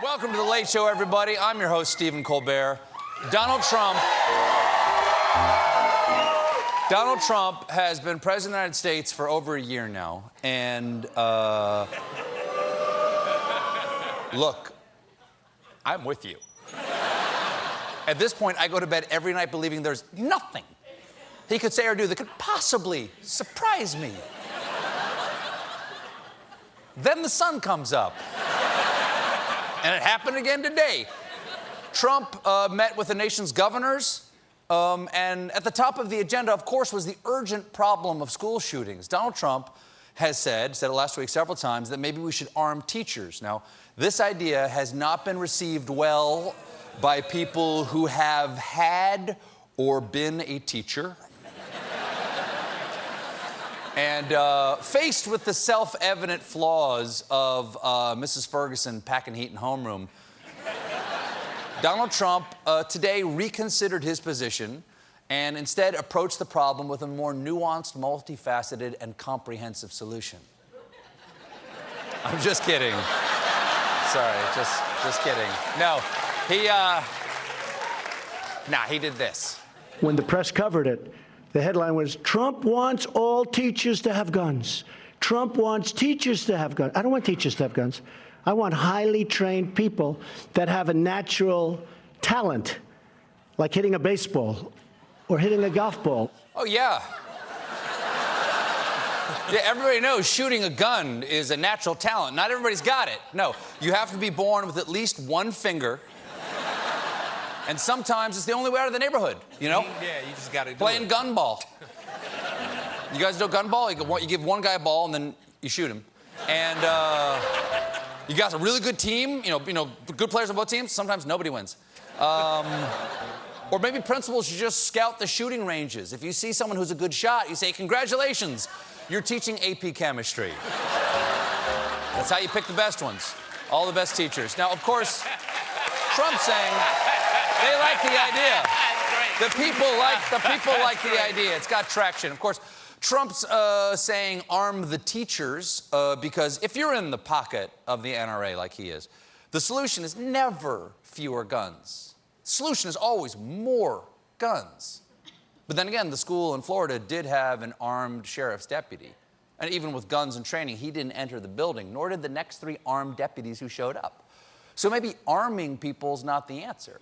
Welcome to The Late Show, everybody. I'm your host, Stephen Colbert. Donald Trump has been president of the United States for over a year now. And, look, I'm with you. At this point, I go to bed every night believing there's nothing he could say or do that could possibly surprise me. Then the sun comes up. And it happened again today. Trump met with the nation's governors, and at the top of the agenda, of course, was the urgent problem of school shootings. Donald Trump has said it last week several times, that maybe we should arm teachers. Now, this idea has not been received well by people who have had or been a teacher. And faced with the self-evident flaws of Mrs. Ferguson packing heat in homeroom, Donald Trump today reconsidered his position and instead approached the problem with a more nuanced, multifaceted, and comprehensive solution. I'm just kidding. Sorry, just kidding. No, he did this. When the press covered it, the headline was, Trump wants all teachers to have guns. Trump wants teachers to have guns. I don't want teachers to have guns. I want highly trained people that have a natural talent, like hitting a baseball or hitting a golf ball. Oh, yeah. Yeah, everybody knows shooting a gun is a natural talent. Not everybody's got it. No, you have to be born with at least one finger. And sometimes it's the only way out of the neighborhood, you know? Yeah, you just gotta do Playing gun ball. You guys know gun ball? You give one guy a ball and then you shoot him. And you got a really good team, you know, good players on both teams. Sometimes nobody wins. Or maybe principals should just scout the shooting ranges. If you see someone who's a good shot, you say, congratulations, you're teaching AP chemistry. That's how you pick the best ones. All the best teachers. Now, of course, Trump's saying they like the idea. The people like the idea. It's got traction. Of course, Trump's saying arm the teachers because if you're in the pocket of the NRA like he is, the solution is never fewer guns. The solution is always more guns. But then again, the school in Florida did have an armed sheriff's deputy. And even with guns and training, he didn't enter the building, nor did the next 3 armed deputies who showed up. So maybe arming people's not the answer.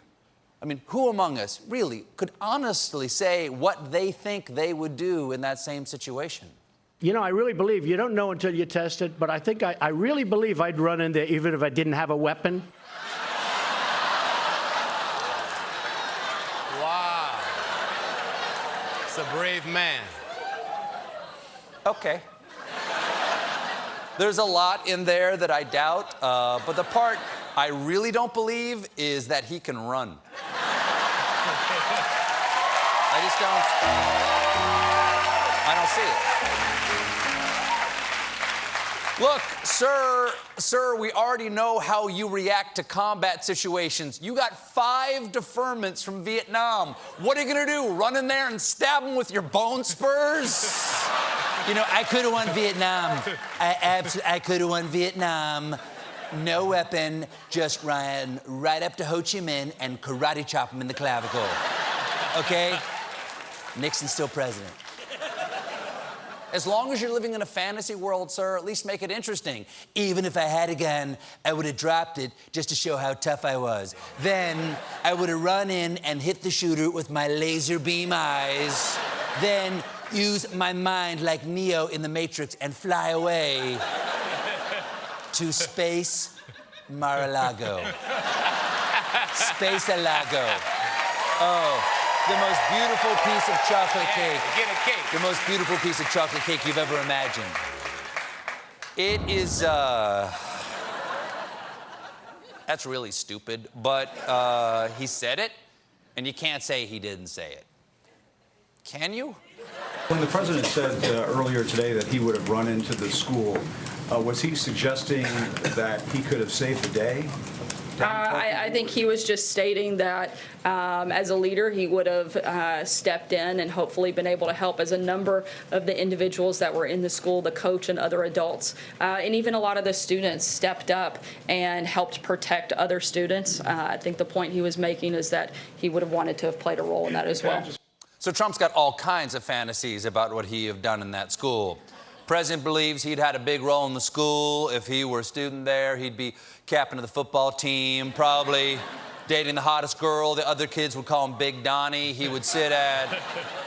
I mean, who among us really could honestly say what they think they would do in that same situation? You know, I really believe, you don't know until you test it, but I think I really believe I'd run in there even if I didn't have a weapon. Wow. It's a brave man. Okay. There's a lot in there that I doubt, but the part I really don't believe is that he can run. I just don't see it. Look, sir, we already know how you react to combat situations. You got 5 deferments from Vietnam. What are you gonna do? Run in there and stab them with your bone spurs? You know, I could have won Vietnam. I could have won Vietnam. No weapon, just ran right up to Ho Chi Minh and karate chop him in the clavicle. Okay? Nixon's still president. As long as you're living in a fantasy world, sir, at least make it interesting. Even if I had a gun, I would have dropped it just to show how tough I was. Then I would have run in and hit the shooter with my laser beam eyes. Then use my mind like Neo in the Matrix and fly away to Space Mar-a-Lago. Space Alago. Oh, the most beautiful piece of chocolate cake. Get a cake. The most beautiful piece of chocolate cake you've ever imagined. It is, that's really stupid, but he said it, and you can't say he didn't say it. Can you? When the president said earlier today that he would have run into the school, was he suggesting that he could have saved the day? I think he was just stating that as a leader, he would have stepped in and hopefully been able to help as a number of the individuals that were in the school, the coach and other adults, and even a lot of the students stepped up and helped protect other students. I think the point he was making is that he would have wanted to have played a role in that as well. So Trump's got all kinds of fantasies about what he have done in that school. President believes he'd had a big role in the school. If he were a student there, he'd be captain of the football team, probably dating the hottest girl. The other kids would call him Big Donnie. He would sit at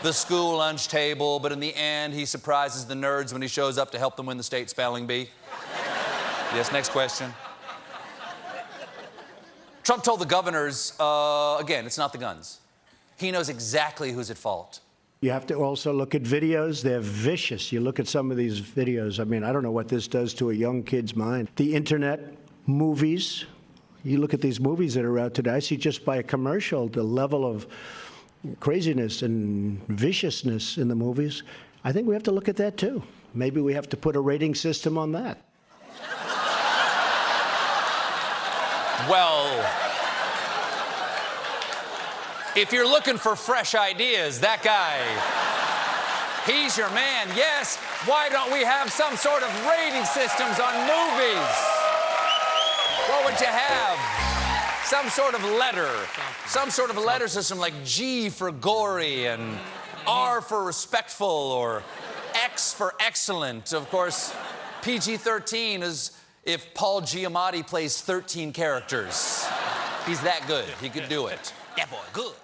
the school lunch table, but in the end, he surprises the nerds when he shows up to help them win the state spelling bee. Yes, next question. Trump told the governors, again, it's not the guns. He knows exactly who's at fault. You have to also look at videos. They're vicious. You look at some of these videos. I mean, I don't know what this does to a young kid's mind. The internet, movies. You look at these movies that are out today. I see just by a commercial the level of craziness and viciousness in the movies. I think we have to look at that, too. Maybe we have to put a rating system on that. Well, if you're looking for fresh ideas, that guy, he's your man. Yes, why don't we have some sort of rating systems on movies? What would you have? Some sort of letter. Some sort of letter system like G for gory and R for respectful or X for excellent. Of course, PG-13 is if Paul Giamatti plays 13 characters. He's that good. He could do it. That boy, good.